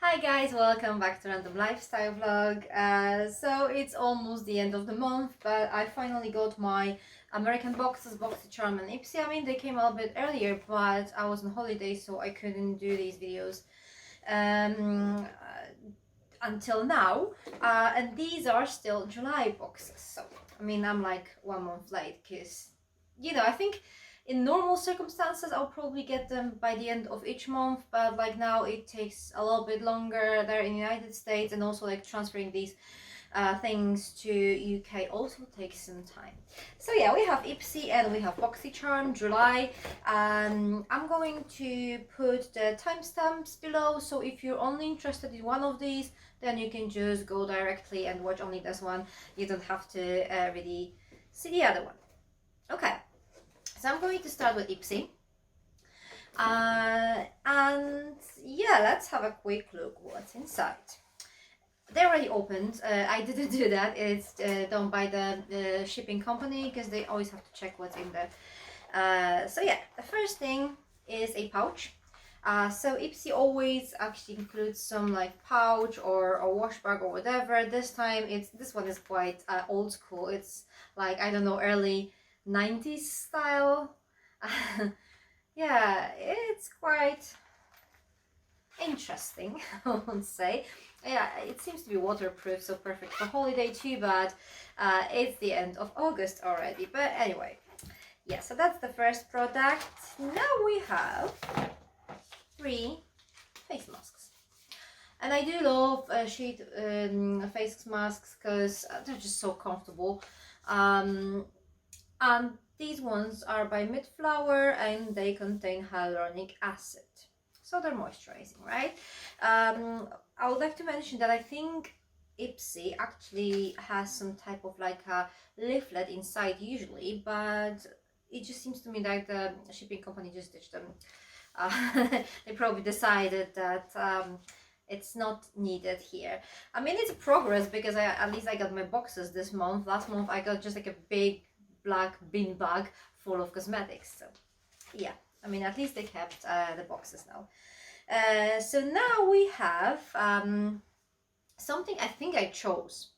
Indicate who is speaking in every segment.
Speaker 1: Hi guys, welcome back to Random Lifestyle Vlog. So it's almost the end of the month, but I finally got my American boxes, Boxycharm and Ipsy. I mean, they came a little bit earlier, but I was on holiday, so I couldn't do these videos um, until now. And these are still July boxes, so I mean, I'm like 1 month late because, I think in normal circumstances I'll probably get them by the end of each month, but like now it takes a little bit longer there in the United States, and also like transferring these things to UK also takes some time. So yeah, we have Ipsy and we have Boxycharm July. I'm going to put the timestamps below, so if you're only interested in one of these, then you can just go directly and watch only this one. You don't have to really see the other one. Okay, so I'm going to start with Ipsy. And yeah, let's have a quick look what's inside. They already opened. I didn't do that. It's done by the shipping company because they always have to check what's in there. So yeah, the first thing is a pouch. So Ipsy always actually includes some like pouch or a wash bag or whatever. This time this one is quite old school. It's like, I don't know, early 90s style. Yeah, it's quite interesting, I would say. Yeah, it seems to be waterproof, so perfect for holiday too, but it's the end of August already. But anyway, yeah, so that's the first product. Now we have 3 face masks. And I do love sheet face masks because they're just so comfortable. And these ones are by Midflower and they contain hyaluronic acid. So they're moisturizing, right? I would like to mention that I think Ipsy actually has some type of like a leaflet inside usually, but it just seems to me like the shipping company just ditched them. They probably decided that it's not needed here. I mean, it's a progress because at least I got my boxes this month. Last month I got just like a big black bin bag full of cosmetics. So yeah, I mean, at least they kept the boxes now. So now we have something I think I chose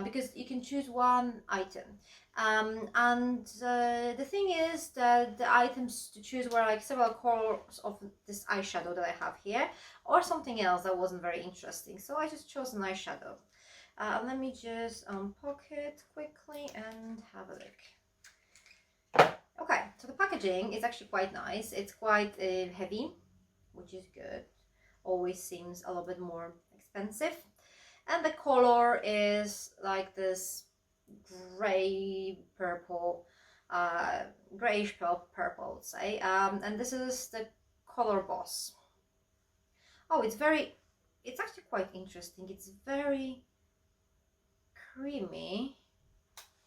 Speaker 1: because you can choose one item. And the thing is that the items to choose were like several colors of this eyeshadow that I have here, or something else that wasn't very interesting. So I just chose an eyeshadow. Let me just unpack it quickly and have a look. Okay, so the packaging is actually quite nice. It's quite heavy, which is good. Always seems a little bit more expensive. And the color is like this gray purple, grayish purple, I would say. And this is the Color Boss. Oh, it's actually quite interesting. It's very creamy.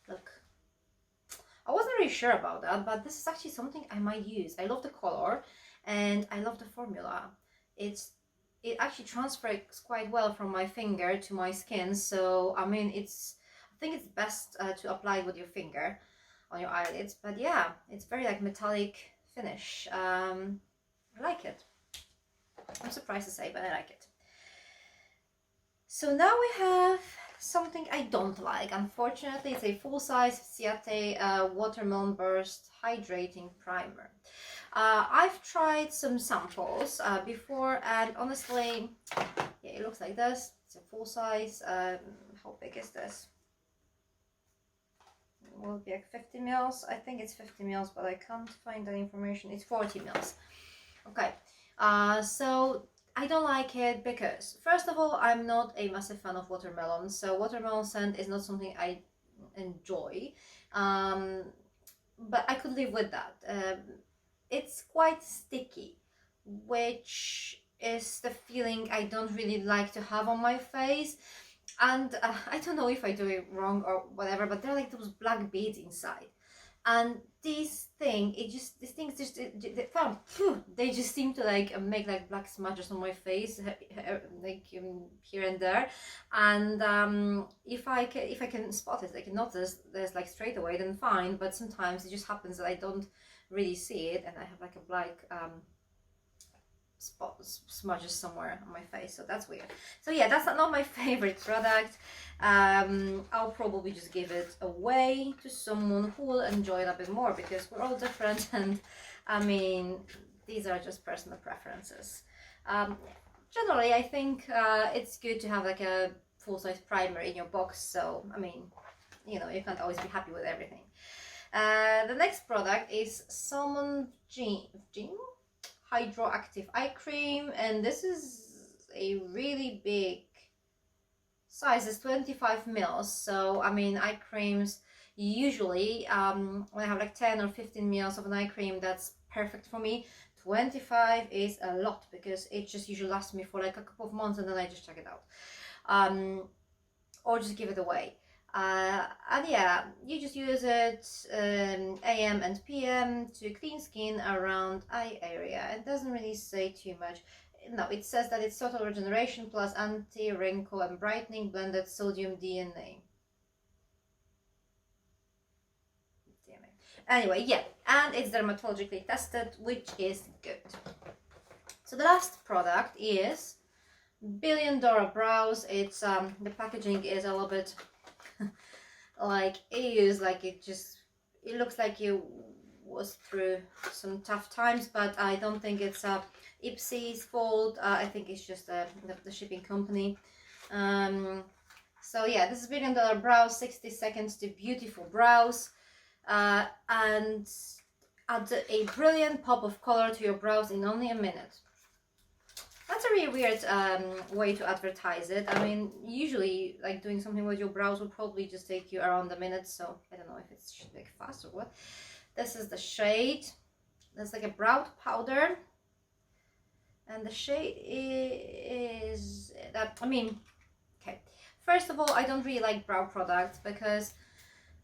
Speaker 1: Look, I wasn't really sure about that, but this is actually something I might use. I love the color and I love the formula. It actually transfers quite well from my finger to my skin, so I mean, I think it's best to apply with your finger on your eyelids. But yeah, it's very like metallic finish. I like it. I'm surprised to say, but I like it. So now we have something I don't like. Unfortunately, it's a full-size Ciate Watermelon Burst Hydrating Primer. I've tried some samples before, and honestly, yeah, it looks like this. It's a full size. How big is this? It will be like 50 mils. I think it's 50 mils, but I can't find that information. It's 40 mils. Okay, so I don't like it because, first of all, I'm not a massive fan of watermelon, so watermelon scent is not something I enjoy, but I could live with that. It's quite sticky, which is the feeling I don't really like to have on my face. And I don't know if I do it wrong or whatever, but they're like those black beads inside. And these things just they just seem to like make like black smudges on my face, like here and there. And if I can spot it, I can notice there's like straight away, then fine. But sometimes it just happens that I don't really see it, and I have like a black smudges somewhere on my face, so that's weird. So yeah, that's not my favorite product. I'll probably just give it away to someone who will enjoy it a bit more, because we're all different, and I mean, these are just personal preferences. Generally, I think it's good to have like a full-size primer in your box, so I mean, you know, you can't always be happy with everything. The next product is Salmon Gin Hydroactive Eye Cream, and this is a really big size. It's 25 mils, so I mean, eye creams usually when I have like 10 or 15 mils of an eye cream, that's perfect for me. 25 is a lot, because it just usually lasts me for like a couple of months, and then I just check it out, or just give it away. And yeah, you just use it AM and PM to clean skin around eye area. It doesn't really say too much. No, it says that it's total regeneration plus anti-wrinkle and brightening blended sodium DNA. Anyway, yeah, and it's dermatologically tested, which is good. So the last product is Billion Dollar Brows. It's the packaging is a little bit like used, like it looks like it was through some tough times, but I don't think it's Ipsy's fault. I think it's just the shipping company. So yeah, this is Billion Dollar Brows, 60 seconds to beautiful brows, and add a brilliant pop of color to your brows in only a minute. That's a really weird way to advertise it. I mean, usually, like, doing something with your brows would probably just take you around a minute, so I don't know if it's like fast or what. This is the shade. That's like a brow powder, and the shade is that. I mean, okay. First of all, I don't really like brow products, because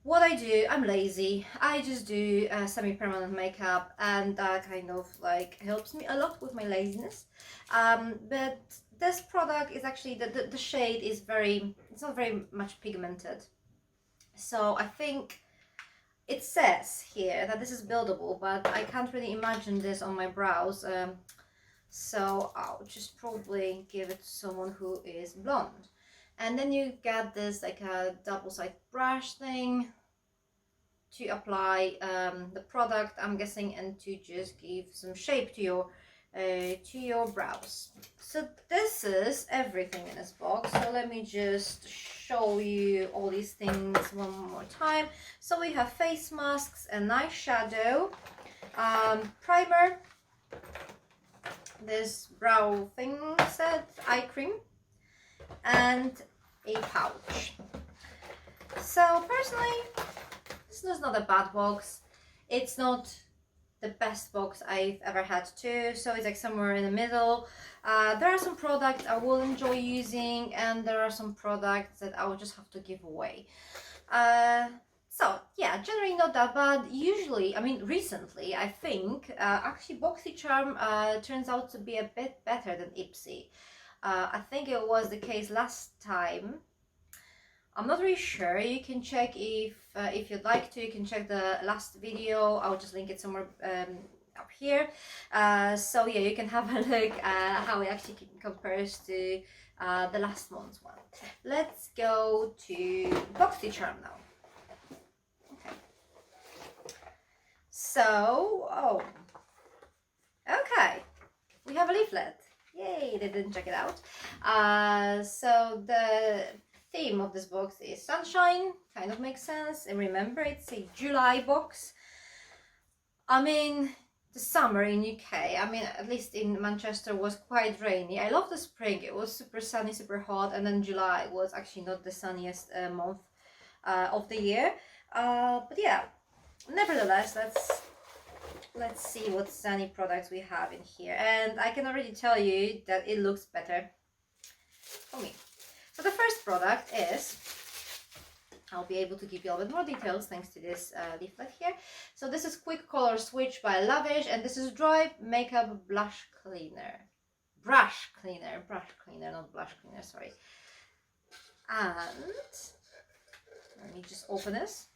Speaker 1: what I do, I'm lazy. I just do semi-permanent makeup, and that kind of like helps me a lot with my laziness. But this product is actually, the shade is it's not very much pigmented. So I think it says here that this is buildable, but I can't really imagine this on my brows. So I'll just probably give it to someone who is blonde. And then you get this like a double-sided brush thing to apply the product, I'm guessing, and to just give some shape to your brows. So this is everything in this box. So let me just show you all these things one more time. So we have face masks, an eyeshadow, primer, this brow thing set, eye cream, and a pouch. So personally, this is not a bad box. It's not the best box I've ever had too, so it's like somewhere in the middle. There are some products I will enjoy using, and there are some products that I will just have to give away. So yeah, generally not that bad. Usually, I mean, recently, I think actually Boxycharm turns out to be a bit better than Ipsy. I think it was the case last time. I'm not really sure. You can check if you'd like to. You can check the last video. I'll just link it somewhere up here. So yeah, you can have a look at how it actually compares to the last month's one. Let's go to Boxycharm now. Okay. So, okay, we have a leaflet. Yay, they didn't check it out. So the theme of this box is sunshine, kind of makes sense. And remember, it's a July box. I mean, the summer in UK, I mean, at least in Manchester, was quite rainy. I love the spring. It was super sunny, super hot, and then July was actually not the sunniest month of the year. But yeah, nevertheless, let's see what sunny products we have in here. And I can already tell you that it looks better for me. So the first product is, I'll be able to give you a bit more details thanks to this leaflet here. So this is Quick Color Switch by Lavish, and this is Dry Makeup Blush Cleaner. Brush cleaner, not blush cleaner, sorry. And let me just open this.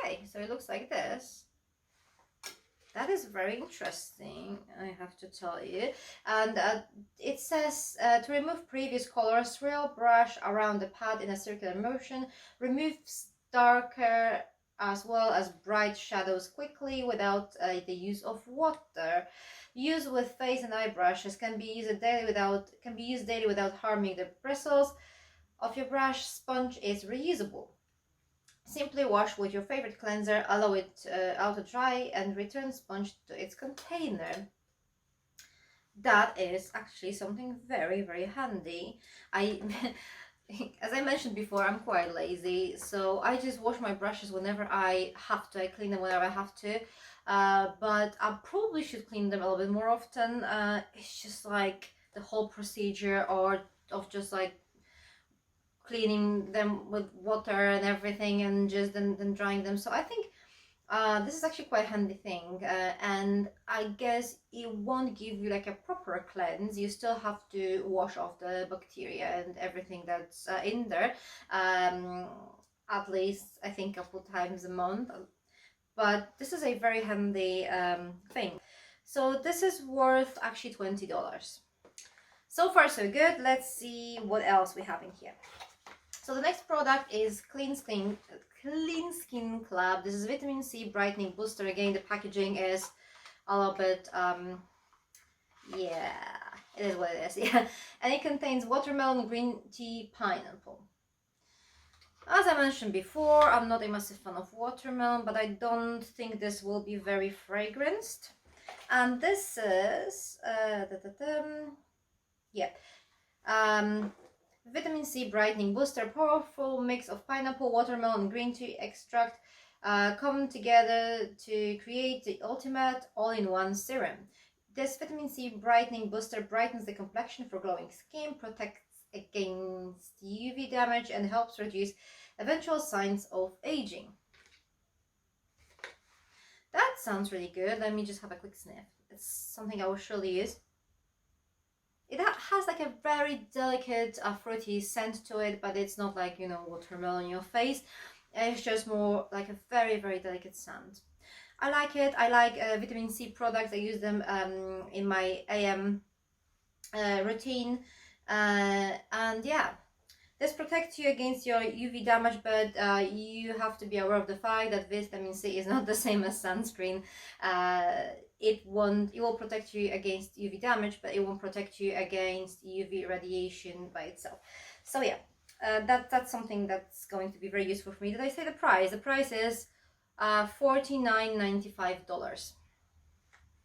Speaker 1: Okay, so it looks like this. That is very interesting, I have to tell you. And it says to remove previous colors, swirl brush around the pad in a circular motion, removes darker as well as bright shadows quickly without the use of water. Use with face and eye brushes, can be used daily without harming the bristles of your brush. Sponge is reusable. Simply wash with your favorite cleanser, allow it out to dry, and return sponge to its container. That is actually something very, very handy. As I mentioned before, I'm quite lazy, so I just wash my brushes whenever I have to. I clean them whenever I have to, but I probably should clean them a little bit more often. It's just like the whole procedure of just like cleaning them with water and everything, and just then drying them. So I think this is actually quite a handy thing, and I guess it won't give you like a proper cleanse. You still have to wash off the bacteria and everything that's in there, at least I think a couple times a month. But this is a very handy thing. So this is worth actually $20. So far so good. Let's see what else we have in here. So the next product is Clean Skin Club. This is vitamin C brightening booster. Again, the packaging is a little bit yeah, it is what it is. Yeah, and it contains watermelon, green tea, pineapple. As I mentioned before, I'm not a massive fan of watermelon, but I don't think this will be very fragranced. And this is yeah, vitamin C brightening booster, powerful mix of pineapple, watermelon, and green tea extract come together to create the ultimate all-in-one serum. This vitamin C brightening booster brightens the complexion for glowing skin, protects against UV damage, and helps reduce eventual signs of aging. That sounds really good. Let me just have a quick sniff. It's something I will surely use. It has like a very delicate fruity scent to it, but it's not like, you know, watermelon in your face. It's just more like a very, very delicate scent. I like it. I like vitamin C products. I use them in my AM routine. And yeah, this protects you against your UV damage, but you have to be aware of the fact that vitamin C is not the same as sunscreen. It will protect you against UV damage, but it won't protect you against UV radiation by itself. So yeah, that's something that's going to be very useful for me. Did I say the price? The price is $49.95.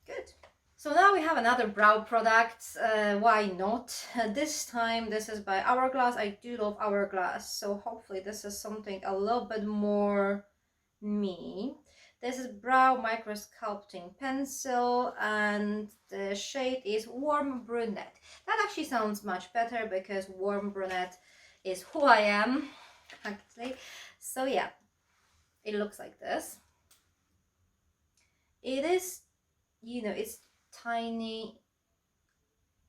Speaker 1: Good. So now we have another brow product. Why not? This time this is by Hourglass. I do love Hourglass, so hopefully this is something a little bit more me. This is Brow Micro Sculpting Pencil, and the shade is Warm Brunette. That actually sounds much better because Warm Brunette is who I am, actually. So yeah, it looks like this. It is, you know, it's tiny,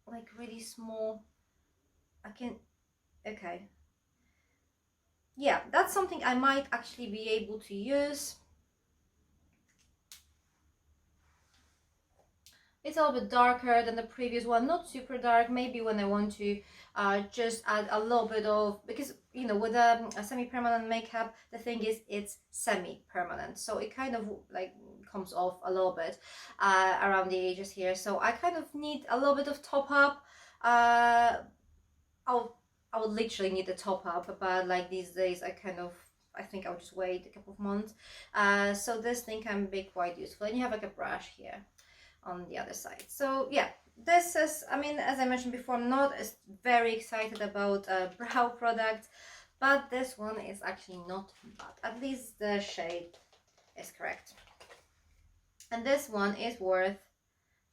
Speaker 1: like really small. Okay. Yeah, that's something I might actually be able to use. It's a little bit darker than the previous one, not super dark. Maybe when I want to just add a little bit of, because you know, with a semi-permanent makeup, the thing is it's semi-permanent, so it kind of like comes off a little bit around the edges here. So I kind of need a little bit of top up. I would literally need the top up, but like these days I think I'll just wait a couple of months. So this thing can be quite useful, and you have like a brush here on the other side. So yeah, this is, I mean, as I mentioned before, I'm not very excited about brow products, but this one is actually not bad. At least the shade is correct. And this one is worth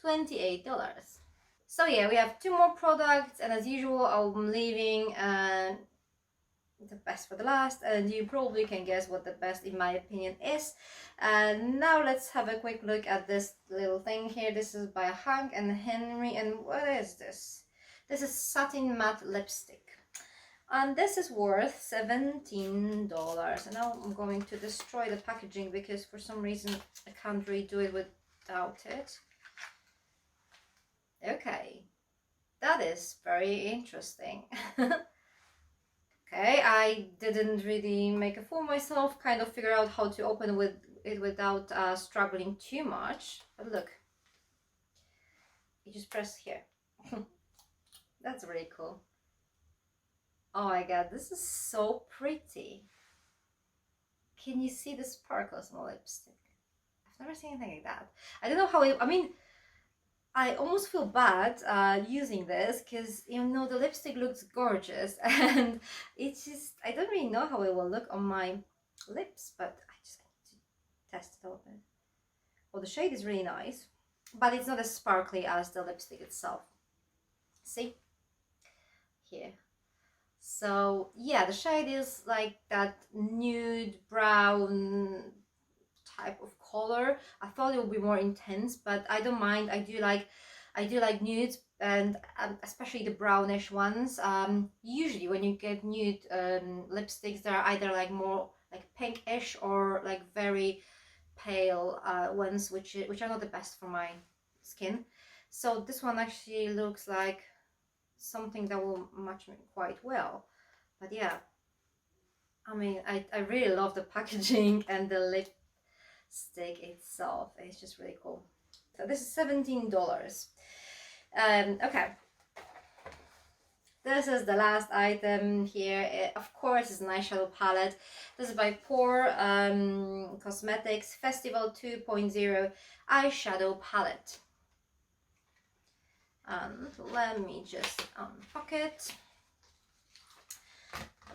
Speaker 1: $28. So yeah, we have two more products, and as usual, I'm leaving the best for the last, and you probably can guess what the best in my opinion is. And now let's have a quick look at this little thing here. This is by Hank and Henry, and what is this? This is satin matte lipstick, and this is worth $17. And now I'm going to destroy the packaging because for some reason I can't really do it with doubt it. Okay, that is very interesting. Okay, I didn't really make a fool myself, kind of figure out how to open with it without struggling too much. But look, you just press here. That's really cool. Oh my god, this is so pretty. Can you see the sparkles on the lipstick? I've never seen anything like that. I don't know how it, I mean, I almost feel bad using this because, you know, the lipstick looks gorgeous and it's just, I don't really know how it will look on my lips, but I just need to test it a little bit. Well, the shade is really nice, but it's not as sparkly as the lipstick itself. See? Here. So yeah, the shade is like that nude brown type of color. I thought it would be more intense, but I don't mind. I do like nudes, and especially the brownish ones. Usually when you get nude lipsticks, they're either like more like pinkish or like very pale ones, which are not the best for my skin. So this one actually looks like something that will match me quite well. But yeah, I mean, I really love the packaging and the lipstick itself. It's just really cool. So this is $17. Okay, this is the last item here. Of course, is an eyeshadow palette. This is by Pore Cosmetics Festival 2.0 eyeshadow palette. And let me just unpack it.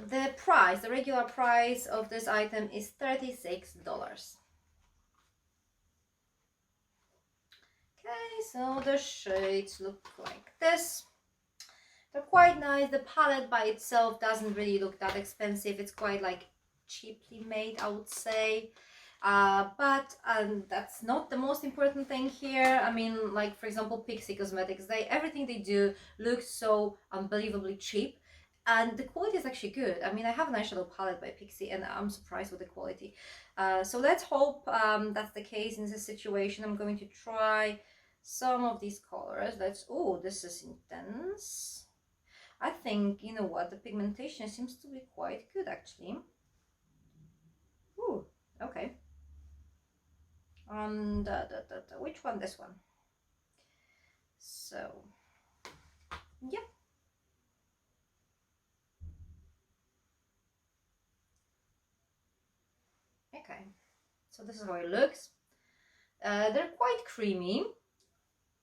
Speaker 1: The price, the regular price of this item is $36. Okay, so the shades look like this. They're quite nice. The palette by itself doesn't really look that expensive. It's quite like cheaply made, I would say. But that's not the most important thing here. I mean, like for example, Pixi Cosmetics, everything they do looks so unbelievably cheap, and the quality is actually good. I mean, I have an eyeshadow palette by Pixi and I'm surprised with the quality. So let's hope that's the case in this situation. I'm going to try some of these colors. Oh, this is intense. I think, you know what, the pigmentation seems to be quite good actually. Ooh, okay. And which one? This one. So yeah, okay, so this is how it looks. They're quite creamy,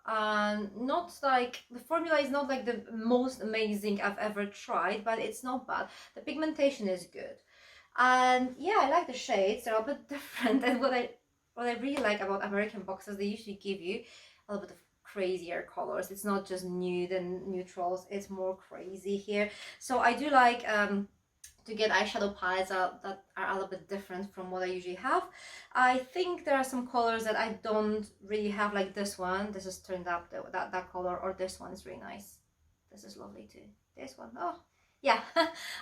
Speaker 1: not like, the formula is not like the most amazing I've ever tried, but it's not bad. The pigmentation is good, and yeah, I like the shades. They're a bit different, and what I really like about American boxes, they usually give you a little bit of crazier colors. It's not just nude and neutrals, it's more crazy here. So I do like to get eyeshadow palettes that are a little bit different from what I usually have. I think there are some colors that I don't really have, like this one. This is turned up, that color, or this one is really nice. This is lovely too. This one, oh yeah.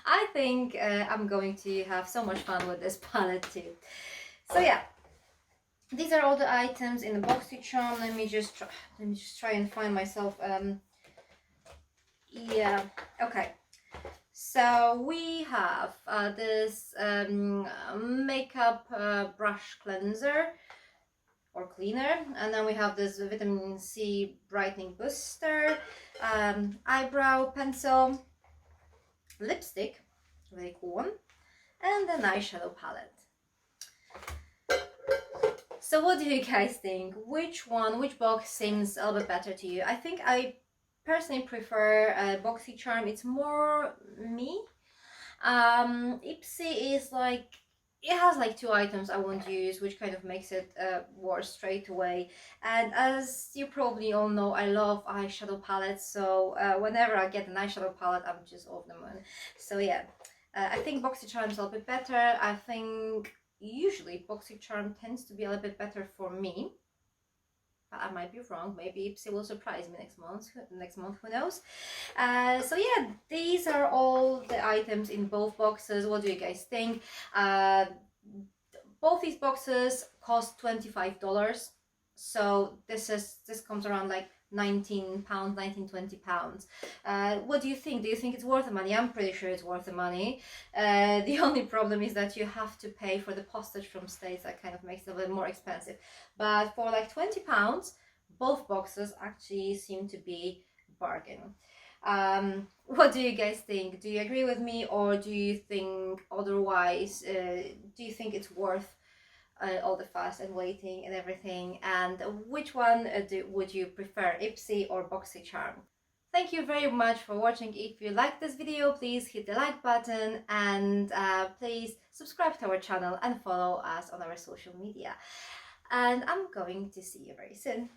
Speaker 1: I think I'm going to have so much fun with this palette too. So yeah, these are all the items in the Boxycharm. Let me just try and find myself. Yeah, okay. So we have this makeup brush cleanser or cleaner, and then we have this vitamin C brightening booster, eyebrow pencil, lipstick, very cool one, and an eyeshadow palette. So what do you guys think? Which box seems a little bit better to you? I think I personally prefer Boxycharm. It's more me. Ipsy is like, it has like 2 items I won't use, which kind of makes it worse straight away. And as you probably all know, I love eyeshadow palettes, so whenever I get an eyeshadow palette, I'm just over the moon. So yeah, I think Boxycharm is a little bit better. I think usually Boxycharm tends to be a little bit better for me. I might be wrong. Maybe Ipsy will surprise me next month, who knows. So yeah, these are all the items in both boxes. What do you guys think? Both these boxes cost $25, So this comes around like £19, 19, £20. What do you think? Do you think it's worth the money? I'm pretty sure it's worth the money. The only problem is that you have to pay for the postage from States. That kind of makes it a little more expensive. But for like £20, both boxes actually seem to be bargain. What do you guys think? Do you agree with me, or do you think otherwise? Do you think it's worth all the fuss and waiting and everything? And which one would you prefer, Ipsy or Boxycharm? Thank you very much for watching. If you like this video, please hit the like button, and please subscribe to our channel and follow us on our social media. And I'm going to see you very soon.